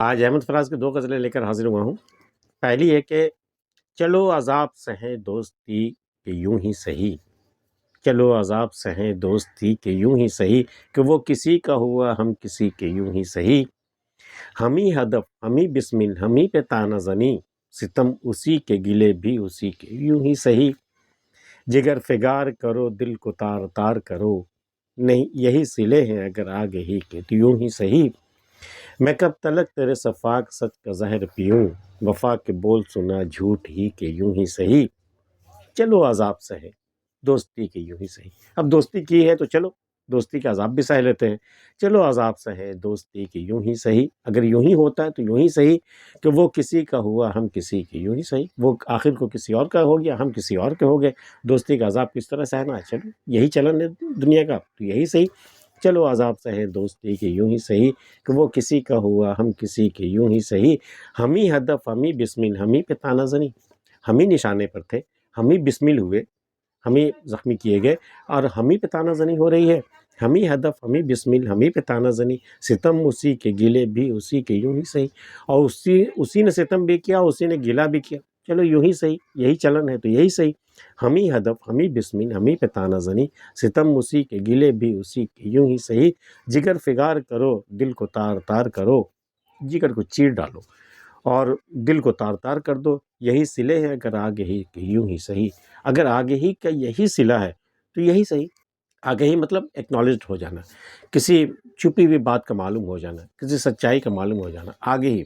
آج احمد فراز کی 2 غزلیں لے کر حاضر ہوا ہوں۔ پہلی ہے کہ چلو عذاب سہیں دوستی کہ یوں ہی سہی، چلو عذاب سہیں دوستی کہ یوں ہی سہی، کہ وہ کسی کا ہوا ہم کسی کے یوں ہی سہی، ہمیں ہدف ہمیں بسمل ہمیں پہ تانا زنی، ستم اسی کے گلے بھی اسی کے یوں ہی سہی، جگر فگار کرو دل کو تار تار کرو، نہیں یہی سلے ہیں اگر آگے ہی کے تو یوں ہی سہی، میں کب تلک تیرے صفاق سچ کا زہر پیوں، وفا کے بول سنا جھوٹ ہی کے یوں ہی سہی، چلو عذاب سہے دوستی کے یوں ہی سہی۔ اب دوستی کی ہے تو چلو دوستی کا عذاب بھی سہ لیتے ہیں، چلو عذاب سہے دوستی کے یوں ہی سہی، اگر یوں ہی ہوتا ہے تو یوں ہی سہی، کہ وہ کسی کا ہوا ہم کسی کے یوں ہی سہی، وہ آخر کو کسی اور کا ہو گیا ہم کسی اور کے ہو گئے، دوستی کا عذاب کس طرح سہنا ہے، چلو یہی چلن ہے دنیا کا تو یہی سہی، چلو عذاب سہے دوستی کے یوں ہی سہی، کہ وہ کسی کا ہوا ہم کسی کے یوں ہی سہی، ہم ہی ہدف ہم ہی بسمل ہم ہی پہ تانا زنی، ہم ہی نشانے پر تھے، ہم ہی بسمل ہوئے، ہم ہی زخمی کیے گئے اور ہم ہی پہ تانا زنی ہو رہی ہے، ہم ہی ہدف ہم ہی بسمل ہم ہی پہ تانا زنی، ستم اسی کے گلے بھی اسی کے یوں ہی سہی، اور اسی نے ستم بھی کیا اسی نے گلہ بھی کیا، چلو یوں ہی سہی، یہی چلن ہے تو یہی سہی، ہم ہی ہدف ہم ہی بسمل ہم ہی پہ تانا زنی، ستم اسی کے گلے بھی اسی کے یوں ہی سہی، جگر فگار کرو دل کو تار تار کرو، جگر کو چیر ڈالو اور دل کو تار تار کر دو، یہی صلے ہیں اگر آگے ہی کہ یوں ہی سہی، اگر آگے ہی کا یہی صلہ ہے تو یہی صحیح، آگے ہی مطلب ایکنالجڈ ہو جانا، کسی چھپی ہوئی بات کا معلوم ہو جانا، کسی سچائی کا معلوم ہو جانا، آگے ہی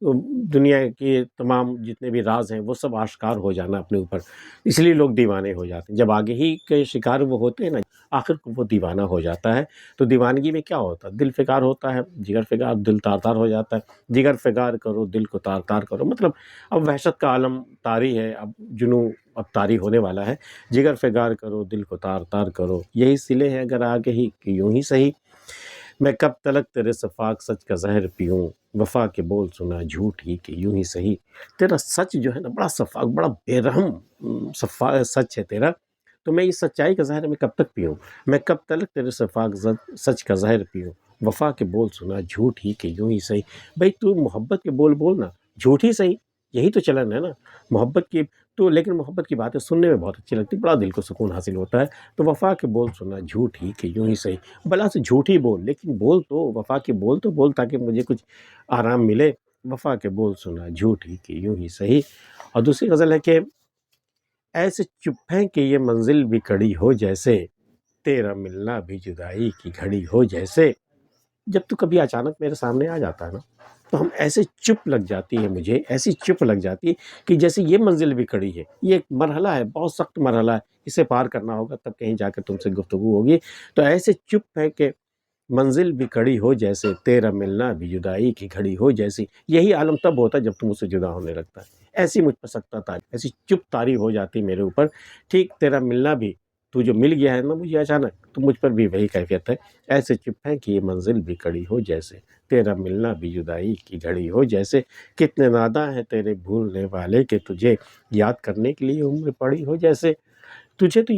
دنیا کے تمام جتنے بھی راز ہیں وہ سب آشکار ہو جانا اپنے اوپر، اس لیے لوگ دیوانے ہو جاتے ہیں، جب آگے ہی کے شکار وہ ہوتے ہیں نا آخر کو وہ دیوانہ ہو جاتا ہے، تو دیوانگی میں کیا ہوتا ہے، دل فگار ہوتا ہے، جگر فگار دل تار تار ہو جاتا ہے، جگر فگار کرو دل کو تار تار کرو، مطلب اب وحشت کا عالم طاری ہے، اب جنوں اب طاری ہونے والا ہے، جگر فگار کرو دل کو تار تار کرو، یہی صلے ہیں اگر آگے ہی کہ یوں ہی سہی، میں کب تلک تیرے صفاق سچ کا زہر پیوں، وفا کے بول سنا جھوٹ ہی کہ یوں ہی سہی، تیرا سچ جو ہے نا بڑا صفاق بڑا بے رحم سچ ہے تیرا، تو میں اس سچائی کا زہر میں کب تک پیوں، میں کب تلک تیرے صفاق سچ کا زہر پیوں، وفا کے بول سنا جھوٹ ہی کہ یوں ہی سہی، بھائی تو محبت کے بول بولنا جھوٹ ہی سہی، یہی تو چلن ہے نا محبت کی، تو لیکن محبت کی باتیں سننے میں بہت اچھی لگتی، بڑا دل کو سکون حاصل ہوتا ہے، تو وفا کے بول سنا جھوٹ ہی کہ یوں ہی سہی، بلا سے جھوٹ ہی بول لیکن بول تو وفا کے بول تو بول تاکہ مجھے کچھ آرام ملے، وفا کے بول سنا جھوٹ ہی کہ یوں ہی سہی، اور دوسری غزل ہے کہ ایسے چپ ہیں کہ یہ منزل بھی کڑی ہو جیسے، تیرا ملنا بھی جدائی کی گھڑی ہو جیسے، جب تو کبھی اچانک میرے سامنے آ جاتا ہے نا تو ہم ایسے چپ لگ جاتی ہے، مجھے ایسی چپ لگ جاتی ہے کہ جیسے یہ منزل بھی کڑی ہے، یہ ایک مرحلہ ہے بہت سخت مرحلہ ہے، اسے پار کرنا ہوگا تب کہیں جا کے تم سے گفتگو ہوگی، تو ایسے چپ ہے کہ منزل بھی کڑی ہو جیسے، تیرا ملنا بھی جدائی کی گھڑی ہو جیسی، یہی عالم تب ہوتا ہے جب تم مجھ سے جدا ہونے لگتا ہے، ایسی مجھ پر سکتہ تاری ایسی چپ تاری ہو جاتی میرے اوپر، ٹھیک تیرا ملنا بھی، تو جو مل گیا ہے نا مجھے اچانک تو مجھ پر بھی وہی کیفیت ہے، ایسے چپ ہے کہ یہ منزل بھی کڑی ہو جیسے، تیرا ملنا بھی جدائی کی گھڑی ہو جیسے، کتنے ناداں ہیں تیرے بھولنے والے کہ تجھے یاد کرنے کے لیے عمر پڑی ہو جیسے، تجھے تو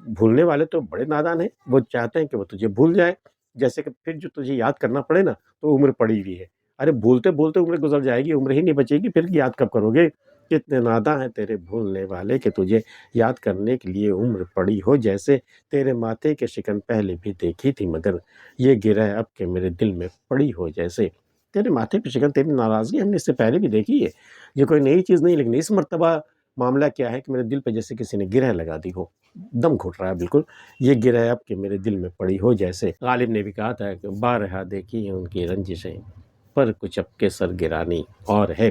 بھولنے والے تو بڑے نادان ہیں، وہ چاہتے ہیں کہ وہ تجھے بھول جائے، جیسے کہ پھر جو تجھے یاد کرنا پڑے نا تو عمر پڑی ہوئی ہے، ارے بھولتے بھولتے عمر گزر جائے گی، عمر ہی نہیں بچے گی، پھر یاد کب کرو گے، کتنے ناداں ہیں تیرے بھولنے والے کہ تجھے یاد کرنے کے لیے عمر پڑی ہو جیسے، تیرے ماتھے کے شکن پہلے بھی دیکھی تھی مگر یہ گرہ اب کہ میرے دل میں پڑی ہو جیسے، تیرے ماتھے پہ شکن تیری ناراضگی ہم نے اس سے پہلے بھی دیکھی ہے، یہ کوئی نئی چیز نہیں، لیکن اس مرتبہ معاملہ کیا ہے کہ میرے دل پہ جیسے کسی نے گرہ لگا دی ہو، دم گھٹ رہا ہے بالکل، یہ گرہ اب کہ میرے دل میں پڑی ہو جیسے، غالب نے بھی کہا تھا کہ بارہا دیکھی ہیں ان کی رنجشیں پر کچھ اب کے سر گرانی اور ہے،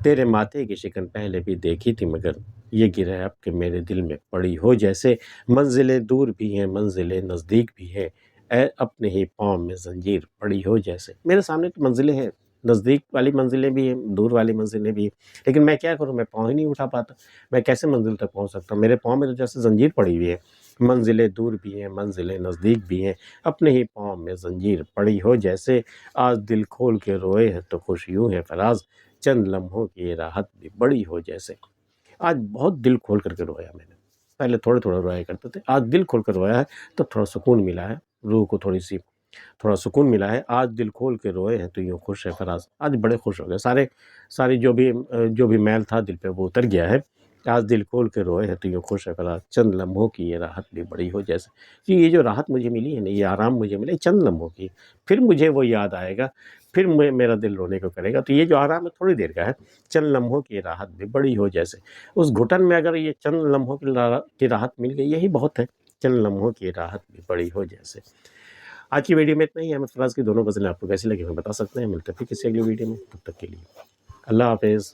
تیرے ماتھے کی شکن پہلے بھی دیکھی تھی مگر یہ گرہ اب کہ میرے دل میں پڑی ہو جیسے، منزلیں دور بھی ہیں منزلیں نزدیک بھی ہیں، اے اپنے ہی پاؤں میں زنجیر پڑی ہو جیسے، میرے سامنے تو منزلیں ہیں، نزدیک والی منزلیں بھی ہیں دور والی منزلیں بھی ہیں، لیکن میں کیا کروں، میں پاؤں ہی نہیں اٹھا پاتا، میں کیسے منزل تک پہنچ سکتا ہوں، میرے پاؤں میں تو جیسے زنجیر پڑی ہوئی ہے، منزلیں دور بھی ہیں منزلیں نزدیک بھی ہیں، اپنے ہی پاؤں میں زنجیر پڑی ہو جیسے، آج دل کھول کے روئے ہیں تو خوش یوں ہے فراز، چند لمحوں کی راحت بھی بڑی ہو جیسے، آج بہت دل کھول کر کے رویا میں نے، پہلے تھوڑے تھوڑے رویا کرتے تھے، آج دل کھول کر رویا ہے تو تھوڑا سکون ملا ہے، روح کو تھوڑی سی تھوڑا سکون ملا ہے. آج دل کھول کے روئے ہیں تو یوں خوش ہے فراز. آج بڑے خوش ہو گئے. سارے جو بھی میل تھا دل پہ وہ اتر گیا ہے. آج دل کھول کے روئے ہیں تو یوں خوش ہے فراز. چند لمحوں کی یہ راحت بھی بڑی ہو جیسے. یہ جو راحت مجھے ملی ہے نا، یہ آرام مجھے ملا چند لمحوں کی، پھر مجھے وہ یاد آئے گا، پھر میرا دل رونے کو کرے گا. تو یہ جو آرام ہے تھوڑی دیر کا ہے. چند لمحوں کی راحت بھی بڑی ہو جیسے. اس گھٹن میں اگر یہ چند لمحوں کی راحت مل گئی، یہی بہت ہے. چند لمحوں کی راحت بھی بڑی ہو جیسے. آج کی ویڈیو میں اتنا ہی. احمد فراز کی دونوں غزلیں آپ کو کیسی لگی ہمیں بتا سکتے ہیں. ملتے پھر کسی اگلی ویڈیو میں. تب تک کے لیے اللہ حافظ.